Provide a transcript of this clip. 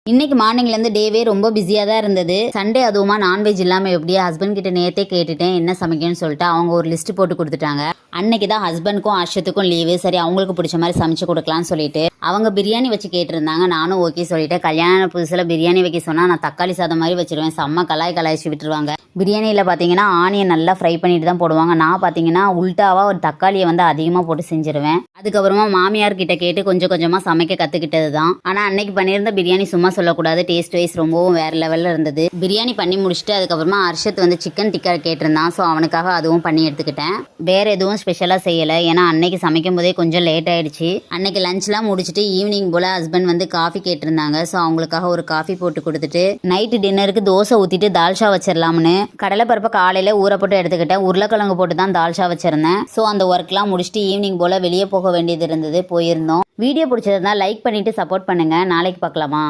இன்னைக்கு மார்னிங்லேருந்து டேவே ரொம்ப பிஸியாக தான் இருந்தது. சண்டே அதுவுமா நான்வெஜ் இல்லாமல் எப்படியா ஹஸ்பண்ட் கிட்ட நேற்றே கேட்டுட்டேன் என்ன சமைக்கணும்னு சொல்லிட்டு அவங்க ஒரு லிஸ்ட் போட்டு கொடுத்துட்டாங்க. அன்னைக்கு தான் ஹஸ்பண்ட்க்கும் ஹர்ஷத்துக்கும் லீவு. சரி அவங்களுக்கு பிடிச்ச மாதிரி சமைச்சு கொடுக்கலான்னு சொல்லிட்டு அவங்க பிரியாணி வச்சு கேட்டிருந்தாங்க. நானும் ஓகே சொல்லிட்டேன். கல்யாண புதுசில் பிரியாணி வைக்க சொன்னால் நான் தக்காளி சாதம் மாதிரி வச்சிருவேன். செம்ம கலாய்ச்சி விட்டுருவாங்க. பிரியாணியில் பார்த்தீங்கன்னா ஆனியன் நல்லா ஃப்ரை பண்ணிட்டு தான் போடுவாங்க. நான் பார்த்தீங்கன்னா உல்ட்டாவாக ஒரு தக்காளியை வந்து அதிகமாக போட்டு செஞ்சிருவேன். அதுக்கப்புறமா மாமியார் கிட்ட கேட்டு கொஞ்சம் கொஞ்சமாக சமைக்க கற்றுக்கிட்டது தான். ஆனால் அன்னைக்கு பண்ணியிருந்த பிரியாணி சும்மா சொல்லக்கூடாது, டேஸ்ட் வைஸ் ரொம்பவும் வேறு லெவலில் இருந்தது. பிரியாணி பண்ணி முடிச்சுட்டு அதுக்கப்புறமா ஹர்ஷத் வந்து சிக்கன் டிக்கா கேட்டிருந்தான். ஸோ அவனுக்காக அதுவும் பண்ணி எடுத்துக்கிட்டேன். வேறு எதுவும் ஸ்பெஷலாக செய்யலை, ஏன்னா அன்னைக்கு சமைக்கும் போதே கொஞ்சம் லேட் ஆகிடுச்சு. அன்னைக்கு லஞ்ச்லாம் முடிச்சுட்டு ஈவினிங் போல் ஹஸ்பண்ட் வந்து காஃபி கேட்டிருந்தாங்க. ஸோ அவங்களுக்காக ஒரு காஃபி போட்டு கொடுத்துட்டு நைட்டு டின்னருக்கு தோசை ஊற்றிட்டு தால்ஷா வச்சிடலாம்னு கடலைப்பருப்பை காலையில் ஊற போட்டு எடுத்துக்கிட்டேன். உருளைக்கிழங்கு போட்டு தான் தால்ஷா வச்சிருந்தேன். ஸோ அந்த ஒர்க்லாம் முடிச்சுட்டு ஈவினிங் போல் வெளியே போக வேண்டியது இருந்தது, போயிருந்தோம். வீடியோ பிடிச்சதுனா லைக் பண்ணிவிட்டு சப்போர்ட் பண்ணுங்கள். நாளைக்கு பார்க்கலாமா?